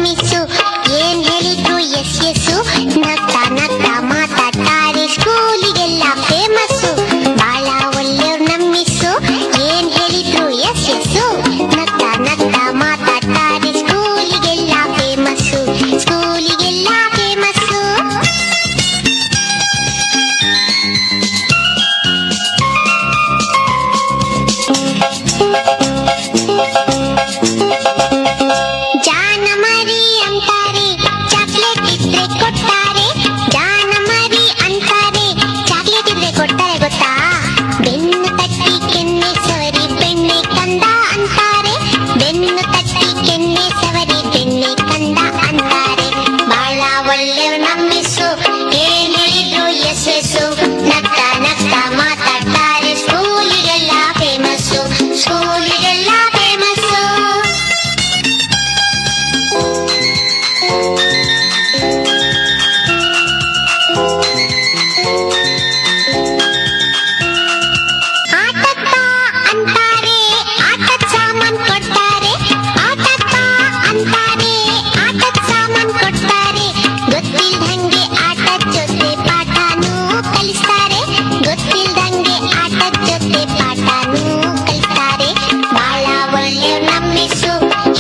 Miss, ಏನ್ ಹೇಳಿದ್ರು S S, ನಗ್ತಾ ನಗ್ತಾ ಮಾತಾಡ್ತಾರೆ, ಸ್ಕೂಲಿಗೆಲ್ಲ ಫೇಮಸ್ಸು. ಬಾಳ ಒಳ್ಳೆಯವ್ರು ನಮ್ ಮಿಸ್ಸು, ಏನ್ ಹೇಳಿದ್ರು ಎಸ್ ಎಸ್ಸು, ನಗ್ತಾ ನಗ್ತಾ ಮಾತಾಡ್ತಾರೆ, ಸ್ಕೂಲಿಗೆಲ್ಲ ಫೇಮಸ್ಸು, ಸ್ಕೂಲಿಗೆಲ್ಲ ಫೇಮಸ್ಸು. ಜಾನ ಮರಿ ಅಂತಾರೆ, ಚಾಕ್ಲೇಟ್ ಇದ್ರೆ ಕೊಡ್ತಾರೆ, ಜಾನ ಮರಿ ಅಂತಾರೆ, ಚಾಕ್ಲೇಟ್ ಇದ್ರೆ ಕೊಡ್ತಾರೆ ಗೊತ್ತಾ. ಬೆನ್ನು ತಟ್ಟಿ ಕೆನ್ನೆ ಸವರಿ ಬೆಣ್ಣೆ ಕಂದ ಅಂತಾರೆ, ಬೆನ್ನು ತಟ್ಟಿ ಕೆನ್ನೆ ಸವರಿ ಬೆಣ್ಣೆ ಕಂದ ಅಂತಾರೆ. ಬಾಳ ಒಳ್ಳೆಯವ್ರು ನಮ್ ಮಿಸ್ಸು, ಏನ್ ಹೇಳಿದ್ರು ಎಸ್ ಎಸ್ಸು, ನಗ್ತಾ ನಗ್ತಾ ಮಾತಾಡ್ತಾರೆ, ಸ್ಕೂಲಿಗೆಲ್ಲ ಫೇಮಸ್ಸು, ಸ್ಕೂಲಿಗೆಲ್ಲ ಫೇಮಸ್ಸು. ಆಟಕ್ಕ ಅಂತಾರೆ, ಆಟದ ಸಾಮಾನ್ ಕೊಡ್ತಾರೆ, ಆಟಕ್ಕ ಅಂತಾರೆ, ಆಟದ ಸಾಮಾನ್ ಕೊಡ್ತಾರೆ, ಗೊತ್ತಿಲ್ದಂಗೆ ಆಟದ ಜೊತೆ ಪಾಠನೂ ಕಲಿಸ್ತಾರೆ, ಗೊತ್ತಿಲ್ದಂಗೆ ಆಟದ ಜೊತೆ ಪಾಠನೂ ಕಲಿಸ್ತಾರೆ. ಬಾಳ ಒಳ್ಳೆಯವ್ರು ನಮ್ ಮಿಸ್ಸು,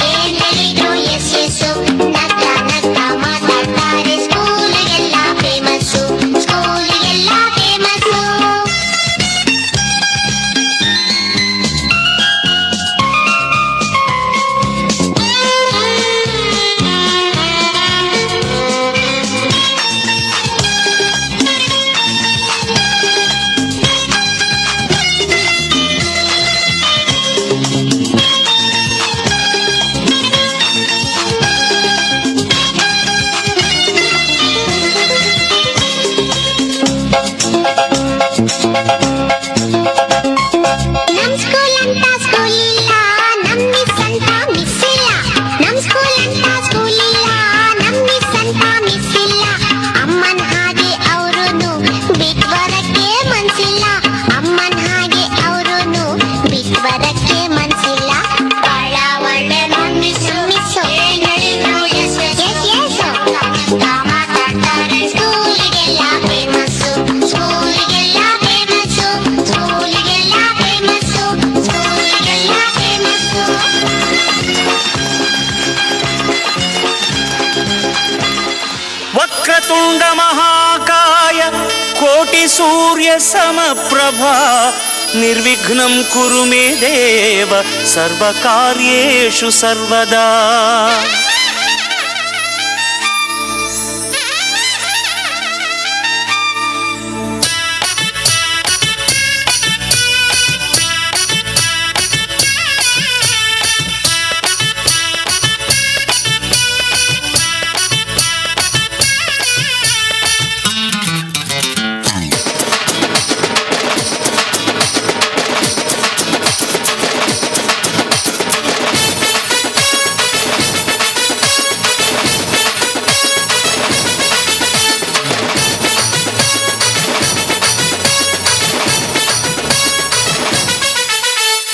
ಏನ್ ಹೇಳಿದ್ರು ಎಸ್ ಎಸ್ಸು, ನಗ್ತಾ ನಗ್ತಾ ಮಾತಾಡ್ತಾರೆ, ಸ್ಕೂಲಿಗೆಲ್ಲ ಫೇಮಸ್ಸು, ಸ್ಕೂಲಿಗೆಲ್ಲ ಫೇಮಸ್ಸು. ನಮ್ ಸ್ಕೂಲ್ ಅಂತ ಸ್ಕೂಲ್ ಇಲ್ಲ, ನಮ್ ಮಿಸ್ ಅಂತ ಮಿಸ್ ಇಲ್ಲ, ನಮ್ ಸ್ಕೂಲ್ ಅಂತ ಸ್ಕೂಲ್ ಇಲ್ಲ, ನಮ್ ಮಿಸ್ ಅಂತ ಮಿಸ್ ಇಲ್ಲ. ಅಮ್ಮನ್ ಹಾಗೆ ಅವ್ರುನು ಬಿಟ್ ಬರಕ್ಕೆ ಮನ್ಸಿಲ್ಲ, ಅಮ್ಮನ್ ಹಾಗೆ ಅವ್ರುನು ಬಿಟ್ ಬರಕ್ಕೆ ಮನ್ಸಿಲ್ಲ. ಬಾಳ ಒಳ್ಳೆ ನಮ್ ಮಿಸ್ಸು, ಏನ್ ಹೇಳಿದ್ರು ಎಸ್ ಎಸ್ ಮಾತಾಡ್ತಾರೆ, ಸ್ಕೂಲಿಗೆಲ್ಲ famous, ಸ್ಕೂಲಿಗೆಲ್ಲ famous, ಸ್ಕೂಲಿಗೆಲ್ಲ famous, ಸ್ಕೂಲಿಗೆಲ್ಲ famous. Vakratunda ಮಹಾಕಾಯ ಕೋಟಿ ಸೂರ್ಯ ಸಮಪ್ರಭಾ ನಿರ್ವಿಘ್ನಂ ಕುರು ಮೇ ದೇವ ಸರ್ವಕಾರ್ಯೇಷು ಸರ್ವದಾ.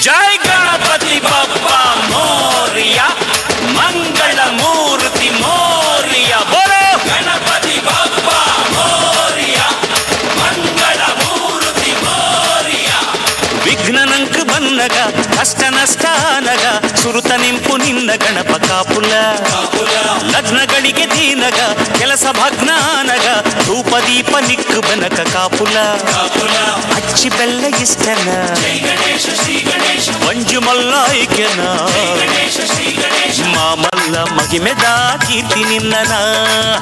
ಜೈ ಗಣಪತಿ ಬಪ್ಪ ಮೋರಿಯ, ಮಂಗಳ ಮೂರ್ತಿ ಮೋರಿಯ, ಬೋಲೋ ಗಣಪತಿ ಬಪ್ಪ ಮೋರಿಯ, ಮಂಗಳ ಮೂರ್ತಿ ಮೋರಿಯ. ವಿಘ್ನನಂಕ ಬನ್ನಗ ಕಷ್ಟ ನಷ್ಟ ನಗ ಸುರುತ ನಿಂಪು ನಿನ್ನ ಗಣಪ ಕಾಪುಲ, ಲಗ್ನಗಳಿಗೆ ದೀನಗ ಕೆಲಸ ಭಗ್ನಾನಗ ಧೂಪ ದೀಪ ನಿಕ್ಕು ಬನಕ ಕಾಪುಲ. ಅಚ್ಚಿ ಬೆಲ್ಲ ಇಷ್ಟನ ಮಂಜು ಮಲ್ಲಾಯ್ಕೆನ ಮಾಮಲ್ಲ ಮಗಿಮೆದ ಕೀರ್ತಿ ನಿನ್ನನ.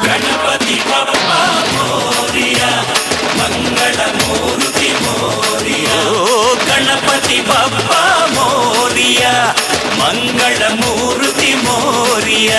ಗಣಪತಿ ಬಪ್ಪ ಮೋರಿಯ, ಮಂಗಳ ಮೂರ್ತಿ ಮೋರಿಯ, ಗಣಪತಿ ಬಪ್ಪ ಮೋರಿಯ, ಮಂಗಳ ಮೂರ್ತಿ ಮೋರಿಯ.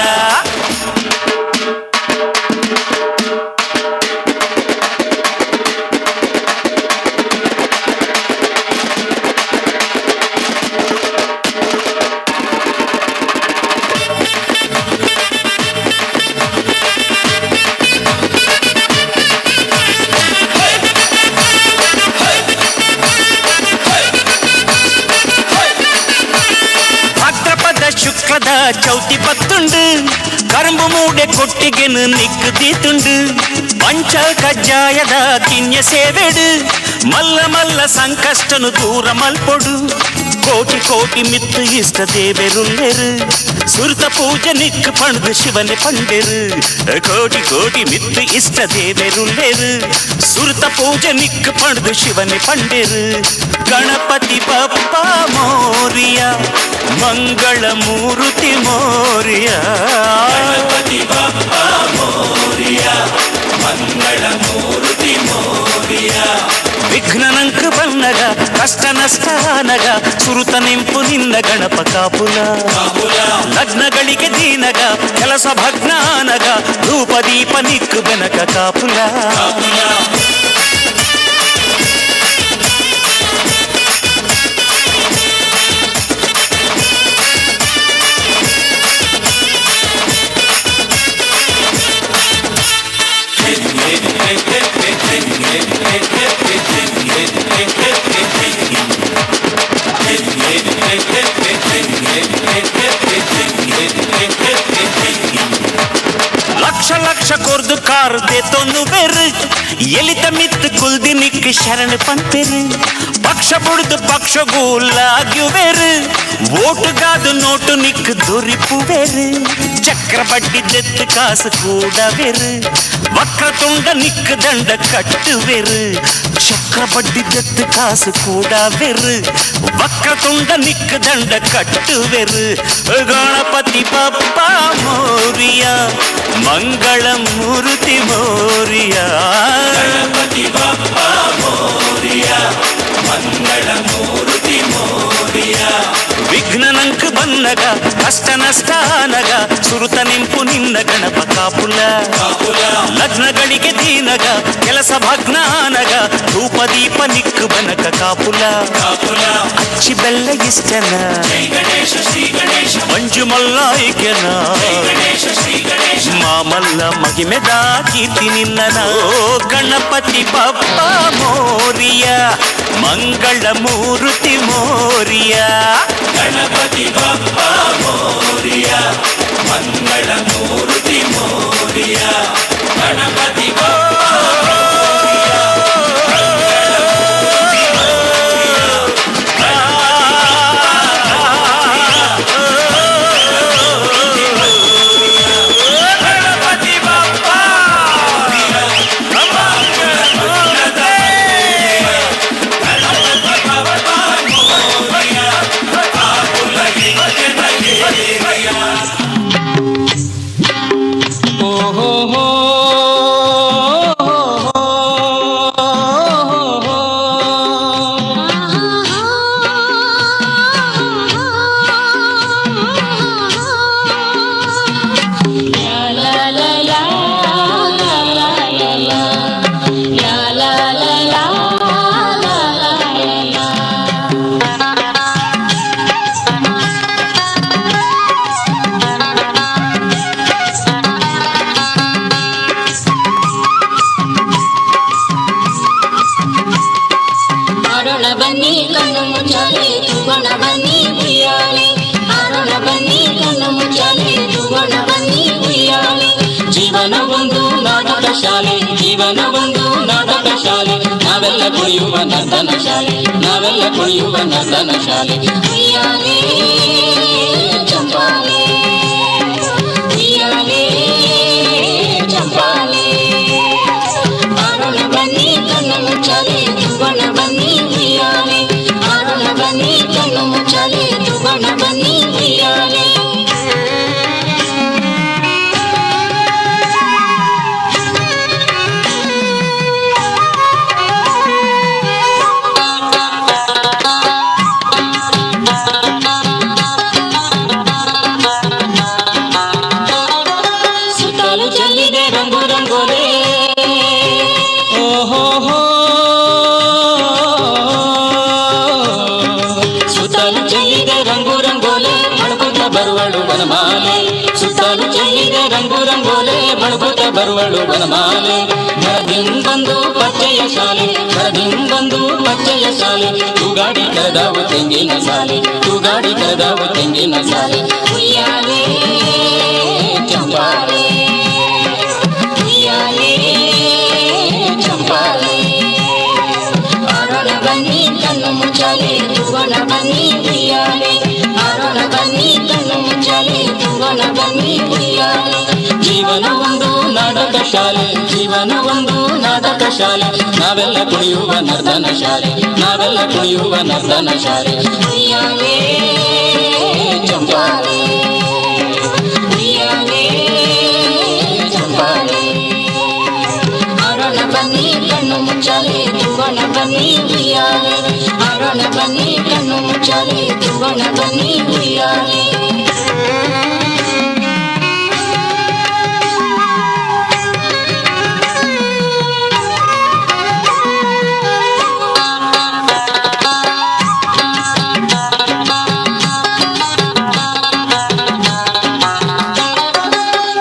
ಚೌತಿ ಪತ್ತುಂಡು ಕರ ಕರಂಬು ಮೂಡೆ ಕೊಟ್ಟಿಗೆನು ನಿಕ್ಕುದೀತುಂಡು ಪಂಚ ಕಜ್ಜಾಯದ ಕಿನ್ಯ ಸೇವೆಡು ಮಲ್ಲ ಮಲ್ಲ ಸಂಕಷ್ಟನು ದೂರ ಮಲ್ಪೊಡು ಕೋಟಿ ಕೋಟಿ ಮಿತ್ತು ಇಷ್ಟ ದೇವೆರುಲ್ಲೆರು ಸುರ್ತ ಪೂಜೆ ನಿಕ್ಕು ಪಣದು ಶಿವನೆ ಪಂಡೆರು ಕೋಟಿ ಕೋಟಿ ಮಿತ್ತು ಇಷ್ಟ ದೇವೆರುಲ್ಲೆರು ಸುರ್ತ ಪೂಜೆ ನಿಕ್ಕು ಪಣದು ಶಿವನೆ ಪಂಡೆರು ಗಣಪತಿ ಬಪ್ಪ ಮೋರಿಯ ಮಂಗಳ ಮೂರುತಿ ಮೋರಿಯ ಗಣಪತಿ ಬಪ್ಪ ಮೋರಿಯ ಮಂಗಳ ಮೂರುತಿ ಮೋರಿಯ ವಿಘ್ನನಂಕ ಬನ್ನಗ ಕಷ್ಟ ನಷ್ಟ ಅನಗ ಸುರುತ ನಿಂಪು ನಿನ್ನ ಗಣಪ ಕಾಪುಲ ಲಗ್ನಗಳಿಗೆ ದೀನಗ ಕೆಲಸ ಭಗ್ನ ಅನಗ ಧೂಪ ದೀಪ ನಿಕ್ಕು ಬೆನಕ ಕಾಪುಲ ಲಕ್ಷ ಲಕ್ಷ ಕೊರ್ದು ಕಾರ್ದೆ ತೊಂದು ಬೆರು ಎಲಿತ ಮಿತ್ತು ಕುಲ್ದಿ ನಿಕ್ಕು ಶರಣ ಪಂಪೆರು ಪಕ್ಷ ಬುಡ್ದು ಪಕ್ಷ ಗೂಲಾಗ್ಯುವೆರು ಓಟುಗಾದು ನೋಟು ನಿಕ್ಕು ದೊರಿಪುವೆರು ಚಕ್ರ ಬಡ್ಡಿ ದೆತ್ತು ಕಾಸು ಕೂಡವೆರು ವಕ್ರ ತುಂಡ ನಿಕ್ಕು ದಂಡ ಕಟ್ಟುವೆರು ಚಕ್ರ ಬಡ್ಡಿ ದೆತ್ತು ಕಾಸು ಕೂಡವೆರು ವಕ್ರ ತುಂಡ ನಿಕ್ಕು ದಂಡ ಕಟ್ಟುವೆರು ಗಣಪತಿ ಬಪ್ಪ ಮೋರಿಯ ಮಂಗಳ ಮೂರುತಿ ಮೋರಿಯ ಗಣಪತಿ ಬಪ್ಪ ಮೋರಿಯ ಮಂಗಳ ಮೂರುತಿ ಮೋರಿಯ ವಿಘ್ನನಂಕ ಬನ್ನಗ ಕಷ್ಟ ನಷ್ಟ ಅನಗ ಸುರುತ ನಿಂಪು ನಿನ್ನ ಗಣಪ ಕಾಪುಲ ಲಗ್ನಗಳಿಗೆ ದೀನಗ ಕೆಲಸ ಭಗ್ನ ಅನಗ ಧೂಪ ದೀಪ ನಿಕ್ಕು ಬನಕ ಕಾಪುಲ ಅಚ್ಚಿ ಬೆಲ್ಲ ಇಷ್ಟನ ಮಂಜು ಮಲ್ಲಾಯ್ಕೆನ ಮಾಮಲ್ಲ ಮಗಿಮೆದ ಕೀರ್ತಿ ನಿನ್ನನ ಗಣಪತಿ ಬಪ್ಪ ಮೋರಿಯ ಮಂಗಳ ಮೂರುತಿ ಮೋರಿಯ ಗಣಪತಿ ಬಪ್ಪ ಮೋರಿಯ ಮಂಗಳ ಮೂರುತಿ ಮೋರಿಯ ಗಣಪತಿ ಬನ್ನಿ ಕಣ್ಣು ಮುಚ್ಚಾಲೆ ತೂಗೋಣ ಬನ್ನಿ ಉಯ್ಯಾಲೆ ಆಡೋಣ ಬನ್ನಿ ಕಣ್ಣು ಮುಚ್ಚಾಲೆ ತೂಗೋಣ ಬನ್ನಿ ಉಯ್ಯಾಲೆ ಜೀವನ ಒಂದು ನಾಟಕ ಶಾಲೆ ಜೀವನ ಒಂದು ನಾಟಕ ಶಾಲೆ ನಾವೆಲ್ಲ ಕುಣಿಯುವ ನರ್ತನ ಶಾಲೆ ನಾವೆಲ್ಲ ಕುಣಿಯುವ ನರ್ತನ ಶಾಲೆ ಉಯ್ಯಾಲೆ ಚಂಪಾಲೆ ಉಯ್ಯಾಲೆ ಚಂಪಾಲೆ ಆಡೋಣ ಬನ್ನಿ ಕಣ್ಣು ಮುಚ್ಚಾಲೆ ತೂಗೋಣ ಬನ್ನಿ ಉಯ್ಯಾಲೆ ಆಡೋಣ ಬನ್ನಿ ಕಣ್ಣು ಮುಚ್ಚಾಲೆ ತೂಗೋಣ ಬನ್ನಿ ಉಯ್ಯಾಲೆ ಸುತ್ತಲೂ ಚೆಲ್ಲಿದೆ ರಂಗು ರಂಗೋಲೆ ಸುತ್ತಲೂ ಚೆಲ್ಲಿದೆ ರಂಗು ರಂಗೋಲೆ ಬಳುಕುತ್ತ ಬರುವಳು ವನಮಾಲೆ ಸುತ್ತಲೂ ಚೆಲ್ಲಿದೆ ರಂಗು ರಂಗೋಲೆ ಬಳುಕುತ್ತ ಬರುವಳು ವನಮಾಲೆ ಮರದಿಂಬಂದು ಪಚ್ಚೆಯ ಶಾಲೆ ಮರದಿಂಬಂದು ಪಚ್ಚೆಯ ಶಾಲೆ ತೂಗಾಡಿ ಕರೆದಾವು ತೆಂಗಿನ ಸಾಲೆ ತೂಗಾಡಿ ಕರೆದಾವು ತೆಂಗಿನ ಸಾಲೆ ಉಯ್ಯಾಲೆ ಚಂಪ ಚಂಪಾಲೆ ಉಯ್ಯಾಲೆ ಚಂಪಾಲೆ ಆರೋಣ ಬನ್ನಿ ಕಣ್ಣು ಮುಚ್ಚಾಲೆ ತೂಗೋಣ ಬನ್ನಿ ಉಯ್ಯಾಲೆ ಆರೋಣ ಬನ್ನಿ ಕಣ್ಣು ಮುಚ್ಚಾಲೆ ತೂಗೋಣ ಬನ್ನಿ ಉಯ್ಯಾಲೆ ಜೀವನ ಒಂದು ನಾಟಕ ಶಾಲೆ ಜೀವನ ಒಂದು ನಾಟಕ ಶಾಲೆ ನಾವೆಲ್ಲ ಕುಣಿಯುವ ನರ್ದನ ಶಾಲೆ ನಾವೆಲ್ಲ ಕುಣಿಯುವ ನರ್ದನ ಶಾಲೆ ಉಯ್ಯಾಲೆ ಚಂಪಾಲೆ ಉಯ್ಯಾಲೆ ಚಂಪಾಲೆ ಆರೋಣ ಬನ್ನಿ ಕಣ್ಣು ಮುಚ್ಚಾಲೆ ತೂಗೋಣ ಬನ್ನಿ ಉಯ್ಯಾಲೆ ಆರೋಣ ಬನ್ನಿ ಕಣ್ಣು ಮುಚ್ಚಾಲೆ ತೂಗೋಣ ಬನ್ನಿ ಉಯ್ಯಾಲೆ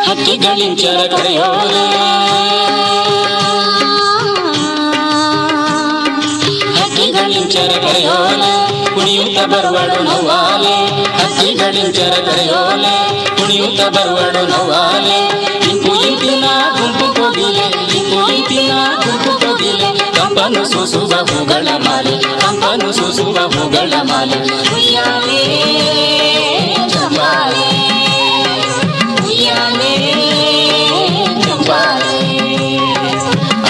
ಹಕ್ಕಿಗಳಿಂಚರ ಕರೆಯೋಲೆ ಹಕ್ಕಿಗಳಿಂಚರ ಕರೆಯೋಲೆ ಕುಣಿಯುತ್ತ ಬರುವಳು ನವ್ವಾಲೆ ಹಕ್ಕಿಗಳಿಂಚರ ಕರೆಯೋಲೆ ಕುಣಿಯುತ್ತ ಬರುವಳು ನವ್ವಾಲೆ ಇಂಪು ಇಂಪಿನ ಗುಂಪು ಕೋಗಿಲೆ ಇಂಪು ಇಂಪಿನ ಗುಂಪು ಕೋಗಿಲೆ ಕಂಪನು ಸೂಸುವ ಹೂಗಳ ಮಾಲೆ ಕಂಪನು ಸೂಸುವ ಹೂಗಳ ಮಾಲೆ ಉಯ್ಯಾಲೆ ಚಂಪಾಲೆ ಉಯ್ಯಾಲೆ ಚಂಪಾಲೆ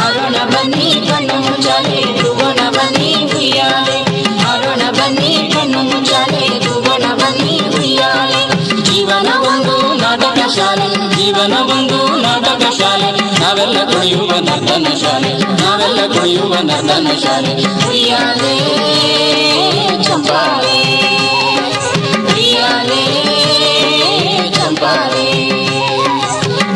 ಆರೋಣ ಬನ್ನಿ ಕಣ್ಣು ಮುಚ್ಚಾಲೆ ತೂಗೋಣ ಬನ್ನಿ ಉಯ್ಯಾಲೆ ಆರೋಣ ಬನ್ನಿ ಕಣ್ಣು ಮುಚ್ಚಾಲೆ ತೂಗೋಣ ಬನ್ನಿ ಉಯ್ಯಾಲೆ ಜೀವನ ಒಂದು ನಾಟಕ ಶಾಲೆ ಜೀವನ ಒಂದು ನಾಟಕ ಶಾಲೆ ನಾವೆಲ್ಲ ಕುಣಿಯುವ ನರ್ದನ ಶಾಲೆ ನಾವೆಲ್ಲ ಕುಣಿಯುವ ನರ್ದನ ಶಾಲೆ ಉಯ್ಯಾಲೆ ಚಂಪಾಲೆ ಉಯ್ಯಾಲೆ ಚಂಪಾಲೆ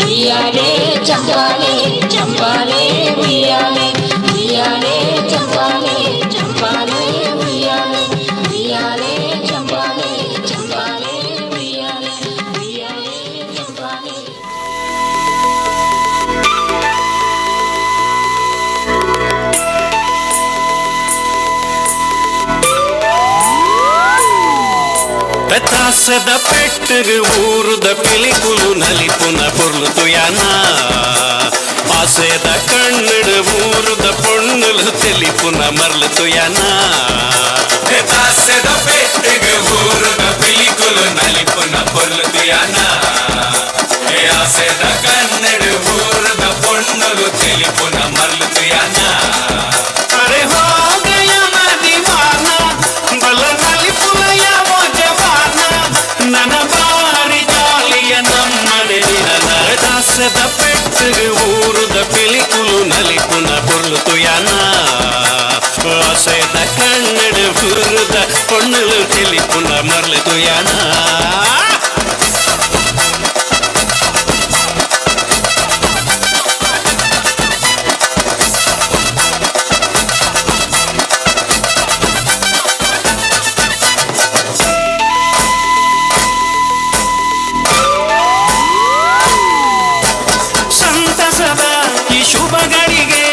ಉಯ್ಯಾಲೆ ಚಂಪಾಲೆ ಚಂಪಾಲೆ ಉಯ್ಯಾಲೆ ಉಯ್ಯಾಲೆ ಚಂಪಾಲೆ ಚಂಪಾಲೆ ಉಯ್ಯಾಲೆ ಉಯ್ಯಾಲೆ ಚಂಪಾಲೆ ಚಂಪಾಲೆ ಉಯ್ಯಾಲೆ ಉಯ್ಯಾಲೆ ಚಂಪಾಲೆ పెతాసద పెట్టరు ఊరుద పిలికులు నలిపున పొర్లుతు యానా ఆసేద కಣ್ಣుడు ఊరుద పొన్నులు తెలిపున మర్లుతు యానా పెతాసద పెట్టరు ఊరుద పిలికులు నలిపున పొర్లుతు యానా ఆసేద కಣ್ಣుడు ఊరుద పొన్నులు తెలిపున మర్లుతు యానా అరే హో గయా నా దీవానా బల నలిపున ನನ್ನ ಬಾರಿ ಜಾಲಿಯ ನಮ್ಮನೆ ದಾಸದ ಪೆಟ್ಟರು ಊರುದ ಪಿಲಿಕುಲು ನಲಿಪುನ పొర్లుతు యానా ఆసేద కన్నడు ఊరుద పొన్నులు తెలిపున మర్లుతు యానా ಶುಭಗಳಿಗೆ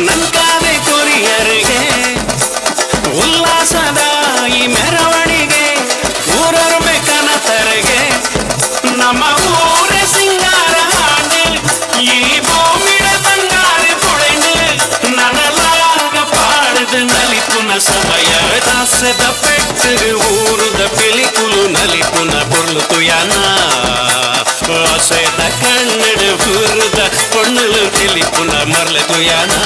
ನಂಕಾವೆ ಕೊರಿಯರಿಗೆ ಉಲ್ಲಾಸದ ಈ ಮೆರವಣಿಗೆ ಊರೊರ್ಮೆ ಕನತರಿಗೆ ನಮ್ಮ ಊರ ಸಿಂಗಾರ ಹಾಡು ಈ ಭೂಮಿಡ ಬಂಗಾರ ಪೊಳೆಂಡು ನನಲಾಗ ಪಾಡದು ನಲಿಪುನ ಸಮಯ ದಾಸದ ಪೆಟ್ಟರು ಊರುದ ಪಿಲಿಕುಲು ನಲಿಪುನ పొర్లుతు యానా ఆసేద కన్నడు ఊరుద పొన్నులు తెలిపున మర్లుతు యానా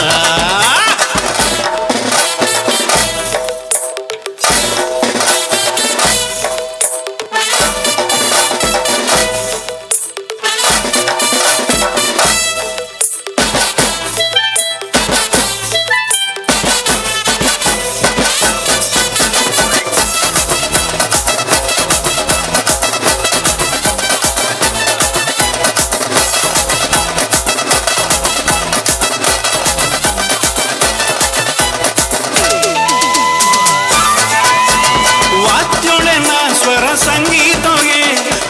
ಸಂಗೀತಗೆ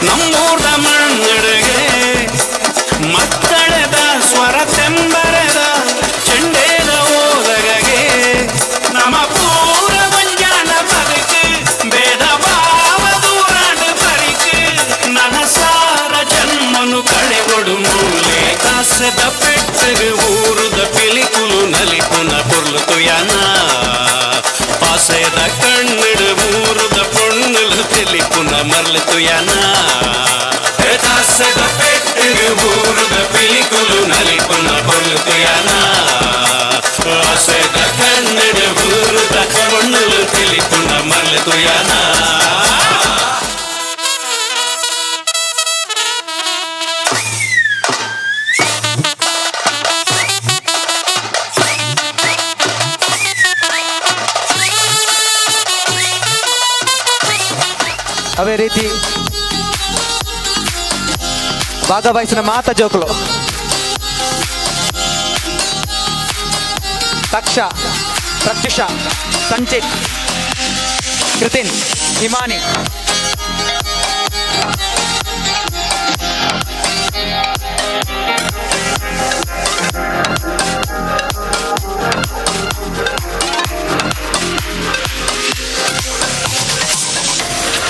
ನಮ್ಮೂರ್ದ ಮಣ್ಣೆಡೆಗೆ ಮಕ್ಕಳದ ಸ್ವರ ತೆಂಬರದ ಚೆಂಡೇದ ಓದಗಗೆ ನಮ್ಮ ಪೂರ ಮಂಜಾನ ಬದುಕು ಭೇದ ಭಾವ ದೂರಾಂಡು ಬರಿಕು ನನ್ನ ಸಾರ ಜನ್ಮನು ಕಳೆವು ಕಾಸದ ಪೆಟ್ಟಗೆ ಊರುದ ಪಿಲಿಕುಲು ನಲಿಪುನ ಪೊರ್ಲು ಯಾನ ಪಾಸೆದ ಕಣ್ಣಿಡು ಊರುದ ಪೊಣ್ಣಲು ತಿಳಿಪುನ ಮರ್ಲು ಯಾನ ಕಾಸದ ಪೆಟ್ಟಗೆ ಊರುದ ಪಿಲಿಕುಲು ನಲಿಪುನ ಪೊರ್ಲು ಯಾನ ಪಾಸೆದ ಕಣ್ಣಿಡು ಊರುದ ಪೊಣ್ಣಲು ತಿಳಿಪುನ ಮರ್ಲು ಯಾನ ಅವೇ ರೀತಿ ಭಾಗವಹಿಸಿದ ಮಾತ ಜೋಕುಲು ತಕ್ಷ ಪ್ರತ್ಯುಷ ಸಂಚಿತ್ ಕೃತಿನ್ ಹಿಮಾನಿ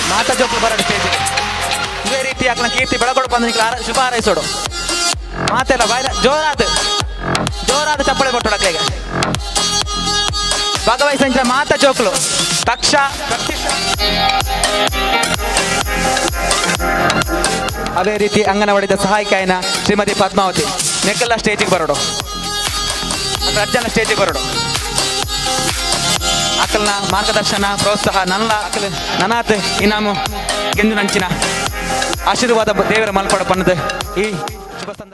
ಮಾತ ಜೋಕು ಬರಡು ಸ್ಟೇಜ್ ಇದೇ ರೀತಿ ಆಕನ ಕೀರ್ತಿ ಬೆಳಗೊಡು ಬಂದು ಶುಭ ಹಾರೈಸೋಡು ಮಾತೆಲ್ಲ ಬಾಯ್ಲ ಜೋರಾದ ಚಪ್ಪಳೆ ಕೊಟ್ಟೋಡು ಅಕ್ಲೆಗೆ ಭಾಗವಹಿಸಿದ ಮಾತ ಜೋಕ್ಲು ತಕ್ಷ ಅದೇ ರೀತಿ ಅಂಗನವಾಡಿದ ಸಹಾಯಕಾಯನ ಶ್ರೀಮತಿ ಪದ್ಮಾವತಿ ನೆಕ್ಕೆಲ್ಲ ಸ್ಟೇಜಿಗೆ ಬರೋಡು ಅಜ್ಜನ ಸ್ಟೇಜಿಗೆ ಬರೋಡು ಅಕ್ಕಲ್ನ ಮಾರ್ಗದರ್ಶನ ಪ್ರೋತ್ಸಾಹ ನನಾತ್ ಇನಾಮು ಗೆಂದು ನಂಚಿನ ಆಶೀರ್ವಾದ ದೇವರ ಮಲ್ಪಡ ಪನ್ನದು ಈ ಶುಭ ಸಂದರ್ಭ